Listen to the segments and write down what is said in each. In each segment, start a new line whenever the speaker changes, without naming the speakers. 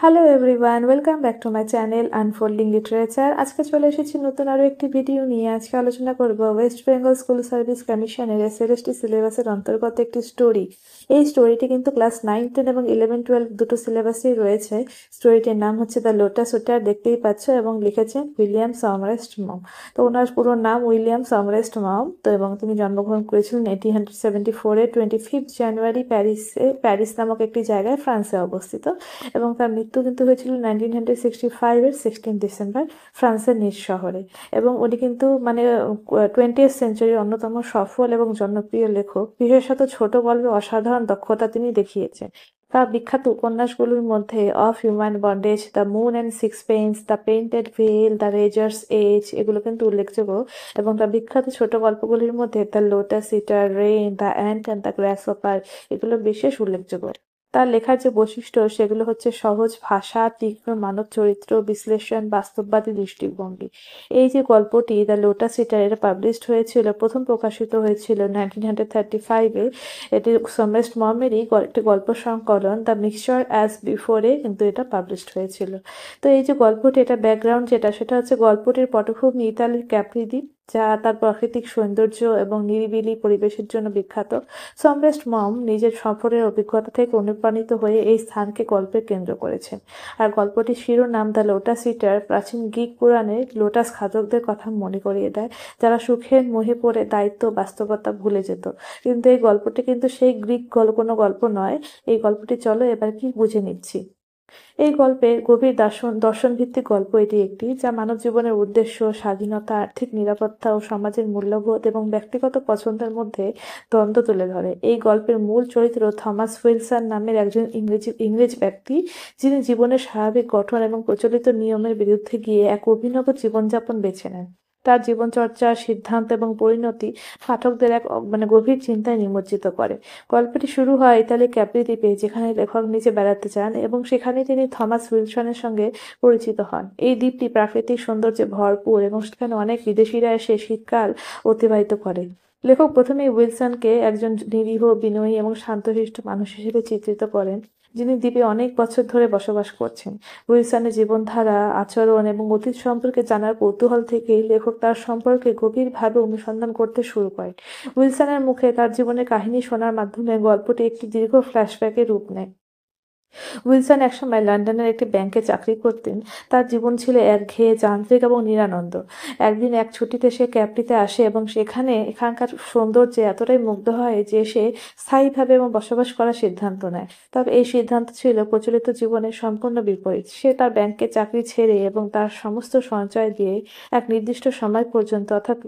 Hello everyone, welcome back to my channel unfolding literature. আজকে চলে এসেছি নতুন আরও একটি ভিডিও নিয়ে। আজকে আলোচনা করব ওয়েস্ট বেঙ্গল স্কুল সার্ভিস কমিশনের এসএলএসটি সিলেবাসের অন্তর্গত একটি স্টোরি। এই স্টোরিটি কিন্তু ক্লাস 9, 10 এবং 11, 12 দুটো সিলেবাসেই রয়েছে। স্টোরিটির নাম হচ্ছে দ্য লোটাস ওয়াটার, দেখতেই পাচ্ছ, এবং লিখেছেন উইলিয়াম সমরেস্ট মম। তো ওনার পুরো নাম উইলিয়াম সমরেস্ট মম। তো এবং তিনি জন্মগ্রহণ করেছিলেন 1874-এ 25 জানুয়ারি প্যারিস নামক একটি জায়গায়, ফ্রান্সে অবস্থিত। এবং তার মৃত্যু কিন্তু হয়েছিল 1965-এর 16 ডিসেম্বর ফ্রান্সের নিস শহরে। এবং উনি কিন্তু মানে 20th সেঞ্চুরির অন্যতম সফল এবং জনপ্রিয় লেখক। বিশেষত ছোট গল্পে অসাধারণ দক্ষতা তিনি দেখিয়েছেন। তার বিখ্যাত উপন্যাসগুলোর মধ্যে of human bondage, the moon and sixpence, the painted veil, the razor's edge এগুলো কিন্তু উল্লেখযোগ্য। এবং তার বিখ্যাত ছোট গল্পগুলির মধ্যে the lotus eater, rain, the ant and the grasshopper এগুলো বিশেষ উল্লেখযোগ্য। তার লেখার যে বৈশিষ্ট্য সেগুলো হচ্ছে সহজ ভাষা, তীক্ষ্ণ মানব চরিত্র বিশ্লেষণ, বাস্তববাদী দৃষ্টিভঙ্গি। এই যে গল্পটি দ্য লোটাস ইটার, এটা পাবলিশড হয়েছিল, প্রথম প্রকাশিত হয়েছিল 1935-এ। এটি সমরেস্ট মমেরই একটি গল্প সংকলন দ্য মিক্সচার অ্যাজ বিফোরে কিন্তু এটা পাবলিশড হয়েছিল। তো এই যে গল্পটি, এটা ব্যাকগ্রাউন্ড সেটা হচ্ছে গল্পটির পটভূমি ইতালির ক্যাপ্রি দ্বীপ, যা তার প্রাকৃতিক সৌন্দর্য এবং নিরিবিলি পরিবেশের জন্য বিখ্যাত। সমরেস্ট মম নিজের সফরের অভিজ্ঞতা থেকে অনুপ্রাণিত হয়ে এই স্থানকে গল্পের কেন্দ্র করেছেন। আর গল্পটির শিরোনাম দ্য লোটাস ইটার প্রাচীন গ্রিক পুরাণে লোটাস খাদকদের কথা মনে করিয়ে দেয়, যারা সুখের মোহে পড়ে দায়িত্ব বাস্তবতা ভুলে যেত। কিন্তু এই গল্পটি কিন্তু সেই গ্রিক কোনো গল্প নয়। এই গল্পটি চলো এবার কি বুঝে নিচ্ছি। এই গল্পের গভীর দর্শনভিত্তিক গল্প এটি একটি, যা মানব জীবনের উদ্দেশ্য, স্বাধীনতা, আর্থিক নিরাপত্তা ও সমাজের মূল্যবোধ এবং ব্যক্তিগত পছন্দের মধ্যে দ্বন্দ্ব তুলে ধরে। এই গল্পের মূল চরিত্র থমাস উইলসন নামের একজন ইংরেজ ব্যক্তি, যিনি জীবনের স্বাভাবিক গঠন এবং প্রচলিত নিয়মের বিরুদ্ধে গিয়ে এক অভিনব জীবনযাপন বেছে নেন। তার জীবনচর্চা, সিদ্ধান্ত এবং পরিণতি পাঠকদের এক গভীর চিন্তায় নিমজ্জিত করে। গল্পটি শুরু হয় ইতালির ক্যাপ্রি দ্বীপে, যেখানে লেখক নিজে বেড়াতে যান এবং সেখানে তিনি থমাস উইলসনের সঙ্গে পরিচিত হন। এই দ্বীপটি প্রাকৃতিক সৌন্দর্যে ভরপুর এবং সেখানে অনেক বিদেশিরা এসে শীতকাল অতিবাহিত করে। লেখক প্রথমেই উইলসনকে একজন নিরীহ, বিনয়ী এবং শান্তশিষ্ট মানুষ হিসেবে চিত্রিত করেন, যিনি দ্বীপে অনেক বছর ধরে বসবাস করছেন। উইলসনের জীবনধারা, আচরণ এবং অতীত সম্পর্কে জানার কৌতূহল থেকেই লেখক তার সম্পর্কে গভীরভাবে অনুসন্ধান করতে শুরু করেন। উইলসনের মুখে তার জীবনের কাহিনী শোনার মাধ্যমে গল্পটি একটি দীর্ঘ ফ্ল্যাশব্যাকে রূপ নেয়। উইলসন একসময় লন্ডনের একটি ব্যাংকে চাকরি করতেন। তার জীবন ছিল একঘেয়ে, যান্ত্রিক এবং নিরানন্দ। একদিন এক ছুটিতে সে ক্যাপ্রিতে আসে এবং এখানকার সৌন্দর্যে এতটাই মুগ্ধ হয় যে সে স্থায়ীভাবে এবং বসবাস করার সিদ্ধান্ত নেয়। তবে এই সিদ্ধান্ত ছিল প্রচলিত জীবনের সম্পূর্ণ বিপরীত। সে তার ব্যাংকের চাকরি ছেড়ে এবং তার সমস্ত সঞ্চয় দিয়ে এক নির্দিষ্ট সময় পর্যন্ত, অর্থাৎ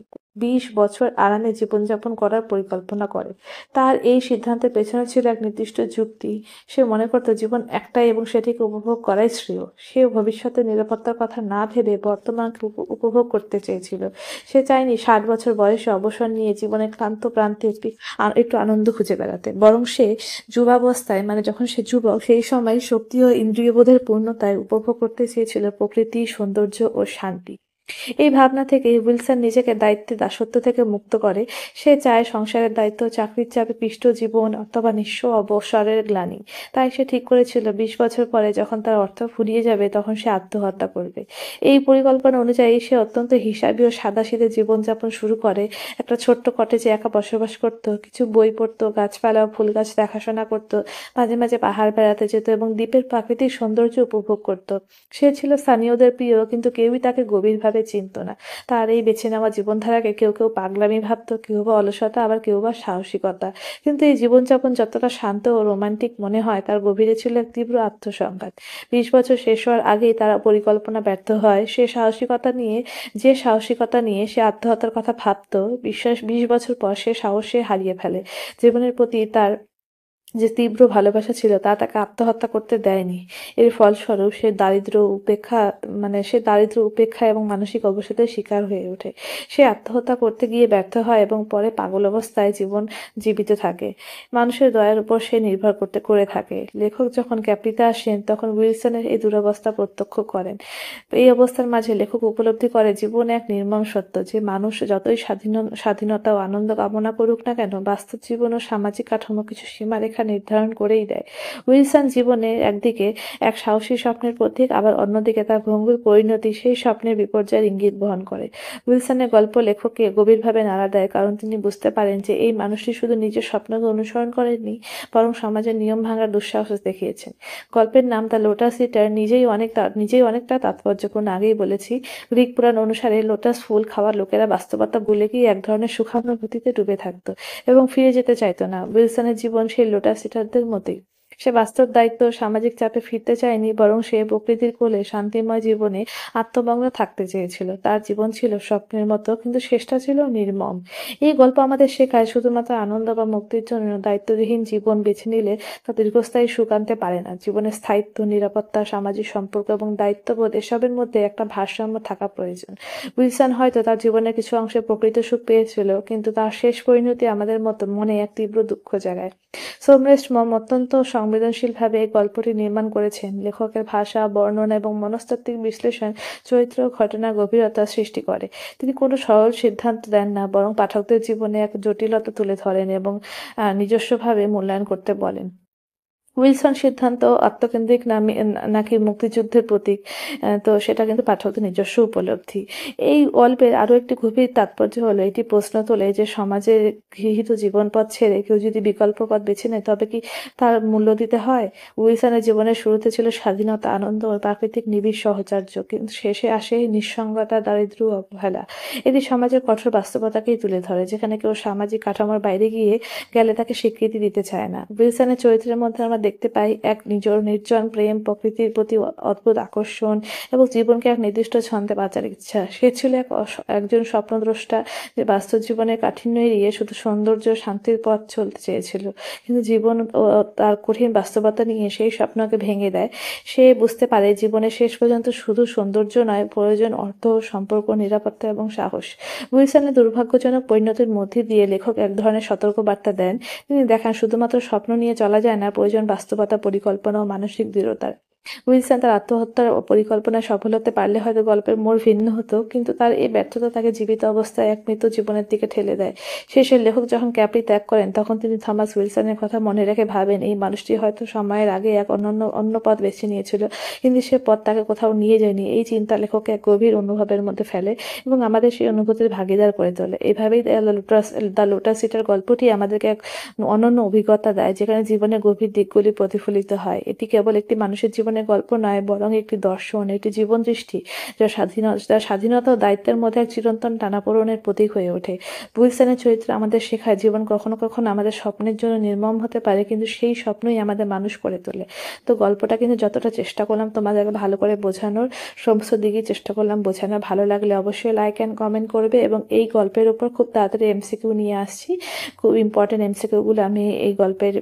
20 বছর আরামে জীবনযাপন করার পরিকল্পনা করে। তার এই সিদ্ধান্তের পেছনে ছিল এক নির্দিষ্ট যুক্তি। সে মনে করত জীবন একটাই এবং সেটিকে উপভোগ করাই শ্রেয়। সে ভবিষ্যতের নিরাপত্তার কথা না ভেবে বর্তমানকে উপভোগ করতে চেয়েছিল। সে চায়নি 60 বছর বয়সে অবসর নিয়ে জীবনের ক্লান্ত প্রান্তে একটু আনন্দ খুঁজে বেড়াতে, বরং সে যুবাবস্থায়, যখন সে যুবক, সেই সময় শক্তি ও ইন্দ্রিয়বোধের পূর্ণতায় উপভোগ করতে চেয়েছিল প্রকৃতি, সৌন্দর্য ও শান্তি। এই ভাবনা থেকে উইলসন নিজেকে দায়িত্বের দাসত্ব থেকে মুক্ত করে। সে চায় সংসারের দায়িত্ব, চাকরির চাপে পিষ্ট জীবন অথবা নিঃস্ব অবসরের গ্লানি। তাই সে ঠিক করেছিল 20 বছর পরে যখন তার অর্থ ফুরিয়ে যাবে তখন সে আত্মহত্যা করবে। এই পরিকল্পনা অনুযায়ী সে অত্যন্ত হিসাবি ও সাদাসিধে জীবনযাপন শুরু করে। একটা ছোট্ট কটেজে একা বসবাস করত, কিছু বই পড়তো, গাছপালা ও ফুল গাছ দেখাশোনা করত, মাঝে মাঝে পাহাড় বেড়াতে যেত এবং দ্বীপের প্রাকৃতিক সৌন্দর্য উপভোগ করত। সে ছিল স্থানীয়দের প্রিয়, কিন্তু কেউই তাকে গভীরভাবে চিনত না। তার এই বেছে নেওয়া জীবনধারাকে কেউ কেউ পাগলামি ভাবত, কেউ বা অলসতা, আবার কেউ বা সাহসিকতা। কিন্তু এই জীবনযাপন যতটা শান্ত ও রোমান্টিক মনে হয়, তার গভীরে ছিল এক তীব্র আত্মসংঘাত। 20 বছর শেষ হওয়ার আগেই তার পরিকল্পনা ব্যর্থ হয়। যে সাহসিকতা নিয়ে সে আত্মহত্যার কথা ভাবত, 20 বছর পর সে সাহসে হারিয়ে ফেলে। জীবনের প্রতি তার যে তীব্র ভালোবাসা ছিল তা তাকে আত্মহত্যা করতে দেয়নি। এর ফলস্বরূপ সে দারিদ্র্য উপেক্ষা এবং মানসিক অবসাদের শিকার হয়ে ওঠে। সে আত্মহত্যা করতে গিয়ে ব্যর্থ হয় এবং পরে পাগল অবস্থায় জীবিত থাকে। মানুষের দয়ার উপর সে নির্ভর করে থাকে। লেখক যখন ক্যাপ্রিতে আসেন তখন উইলসনের এই দুরবস্থা প্রত্যক্ষ করেন। এই অবস্থার মাঝে লেখক উপলব্ধি করে জীবন এক নির্মম সত্য, যে মানুষ যতই স্বাধীনতা ও আনন্দ কামনা করুক না কেন, বাস্তব জীবন ও সামাজিক কাঠামো কিছু সীমারেখা রেখা নির্ধারণ করেই দেয়। উইলসন জীবনে একদিকে এক সাহসী স্বপ্নের প্রতীক, আবার অন্যদিকে তার ভঙ্গুর পরিণতি সেই স্বপ্নের বিপর্যয়ের ইঙ্গিত বহন করে। উইলসনের গল্প লেখককে গভীরভাবে নাড়া দেয়, কারণ তিনি বুঝতে পারেন যে এই মানুষটি শুধু নিজের স্বপ্নকে অনুসরণ করেননি, বরং সমাজের নিয়ম ভাঙার দুঃসাহস দেখিয়েছেন। গল্পের নাম দ্য লোটাস ইটার নিজেই অনেকটা তাৎপর্যপূর্ণ। আগেই বলেছি, গ্রিক পুরাণ অনুসারে লোটাস ফুল খাওয়া লোকেরা বাস্তবতা ভুলে গিয়ে এক ধরনের সুখানুভূতিতে ডুবে থাকত এবং ফিরে যেতে চাইতো না। উইলসনের জীবন সেই লোটাস ইটারদের মতোই। সে বাস্তব দায়িত্ব ও সামাজিক চাপে ফিরতে চায়নি, বরং সে প্রকৃতির কোলে শান্তিময় জীবনে আত্মমগ্ন থাকতে চেয়েছিল। তার জীবন ছিল স্বপ্নের মতো, কিন্তু শেষটা ছিল নির্মম। এই গল্প আমাদের শেখায়, শুধুমাত্র আনন্দ বা মুক্তির জন্য দায়িত্ববিহীন জীবন বেছে নিলে তা দীর্ঘস্থায়ী সুখ আনতে পারে না। জীবনের স্থায়িত্ব, নিরাপত্তা, সামাজিক সম্পর্ক এবং দায়িত্ববোধ এসবের মধ্যে একটা ভারসাম্য থাকা প্রয়োজন। উইলসন হয়তো তার জীবনের কিছু অংশে প্রকৃত সুখ পেয়েছিল, কিন্তু তার শেষ পরিণতি আমাদের মতো মনে এক তীব্র দুঃখ জাগায়। সোমরেশ মম অত্যন্ত সংবেদনশীলভাবে এই গল্পটি নির্মাণ করেছেন। লেখকের ভাষা, বর্ণনা এবং মনস্তাত্ত্বিক বিশ্লেষণ চরিত্র ও ঘটনার গভীরতা সৃষ্টি করে। তিনি কোনো সরল সিদ্ধান্ত দেন না, বরং পাঠকদের জীবনে এক জটিলতা তুলে ধরেন এবং নিজস্বভাবে মূল্যায়ন করতে বলেন। উইলসন সিদ্ধান্ত আত্মকেন্দ্রিক নাকি মুক্তিযুদ্ধের প্রতীক, তো সেটা কিন্তু পাঠকদের নিজস্ব উপলব্ধি। এই গল্পের আরও একটি গভীর তাৎপর্য হলো, এটি প্রশ্ন তোলে যে সমাজের গৃহীত জীবনপথ ছেড়ে কেউ যদি বিকল্প পথ বেছে নেয়, তবে কি তার মূল্য দিতে হয়? উইলসনের জীবনের শুরুতে ছিল স্বাধীনতা, আনন্দ ও প্রাকৃতিক নিবিড় সহচর্য, কিন্তু শেষে আসে নিঃসঙ্গতা, দারিদ্র্য, অবহেলা। এটি সমাজের কঠোর বাস্তবতাকেই তুলে ধরে, যেখানে কেউ সামাজিক কাঠামোর বাইরে গেলে তাকে স্বীকৃতি দিতে চায় না। উইলসনের চরিত্রের মধ্যে আমরা দেখতে পাই এক নির্জন প্রেম, প্রকৃতির প্রতি অদ্ভুত আকর্ষণ এবং জীবনকে এক নির্দিষ্ট ছন্দে বাঁচার ইচ্ছা। সে ছিল একজন স্বপ্নদ্রষ্টা, যে বাস্তব জীবনের কাঠিন্য এড়িয়ে শুধু সৌন্দর্য, শান্তির পথ চলতে চেয়েছিল। কিন্তু জীবন ও তার কঠিন বাস্তবতা নিয়ে সেই স্বপ্নকে ভেঙে দেয়। সে বুঝতে পারে জীবনের শেষ পর্যন্ত শুধু সৌন্দর্য নয়, প্রয়োজন অর্থ, সম্পর্ক, নিরাপত্তা এবং সাহস। উইলসনের দুর্ভাগ্যজনক পরিণতির মধ্যে দিয়ে লেখক এক ধরনের সতর্কবার্তা দেন। তিনি দেখান, শুধুমাত্র স্বপ্ন নিয়ে চলা যায় না, প্রয়োজন বাস্তবতা, পরিকল্পনা ও মানসিক দৃঢ়তার। উইলসন তার আত্মহত্যার পরিকল্পনায় সফল হতে পারলে হয়তো গল্পের মোড় ভিন্ন হতো, কিন্তু তার এই ব্যর্থতা তাকে জীবিত অবস্থায় এক মৃত জীবনের দিকে ঠেলে দেয়। শেষে লেখক যখন ক্যাপরি ত্যাগ করেন, তখন তিনি থমাস উইলসনের কথা মনে রেখে ভাবেন, এই মানুষটি হয়তো সময়ের আগে এক অন্য পথ বেছে নিয়েছিল, কিন্তু সে পথ তাকে কোথাও নিয়ে যায়নি। এই চিন্তা লেখককে এক গভীর অনুভবের মধ্যে ফেলে এবং আমাদের সেই অনুভূতির ভাগিদার করে তোলে। এভাবেই দ্য লোটাস ইটার গল্পটি আমাদেরকে এক অনন্য অভিজ্ঞতা দেয়, যেখানে জীবনের গভীর দিকগুলি প্রতিফলিত হয়। এটি কেবল একটি মানুষের জীবনের গল্প নয়, বরং একটি দর্শন, একটি জীবন দৃষ্টি, যা স্বাধীনতা ও দায়িত্বের মধ্যে এক চিরন্তন টানাপোড়েনের প্রতীক হয়ে ওঠে। উইলসনের চরিত্র আমাদের শেখায়, জীবন কখনো কখনো আমাদের স্বপ্নের জন্য নির্মম হতে পারে, কিন্তু সেই স্বপ্নই আমাদের মানুষ করে তোলে। তো গল্পটা কিন্তু যতটা চেষ্টা করলাম তোমাদেরকে ভালো করে বোঝানোর, সমস্ত দিকই চেষ্টা করলাম বোঝানোর। ভালো লাগলে অবশ্যই লাইক অ্যান্ড কমেন্ট করবে, এবং এই গল্পের উপর খুব তাড়াতাড়ি এমসিকিউ নিয়ে আসছি। খুব ইম্পর্টেন্ট এমসিকিউগুলো আমি এই গল্পের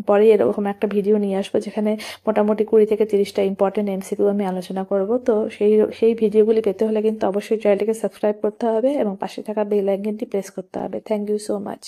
পরেই এরকম একটা ভিডিও নিয়ে আসবো, যেখানে মোটামুটি 20 থেকে 30টা ইম্পর্টেন্ট এমসিকিউ আমি আলোচনা করব। তো সেই ভিডিওগুলি পেতে হলে কিন্তু অবশ্যই চ্যানেলটিকে সাবস্ক্রাইব করতে হবে এবং পাশে থাকা বেল আইকনটি প্রেস করতে হবে। Thank you so much.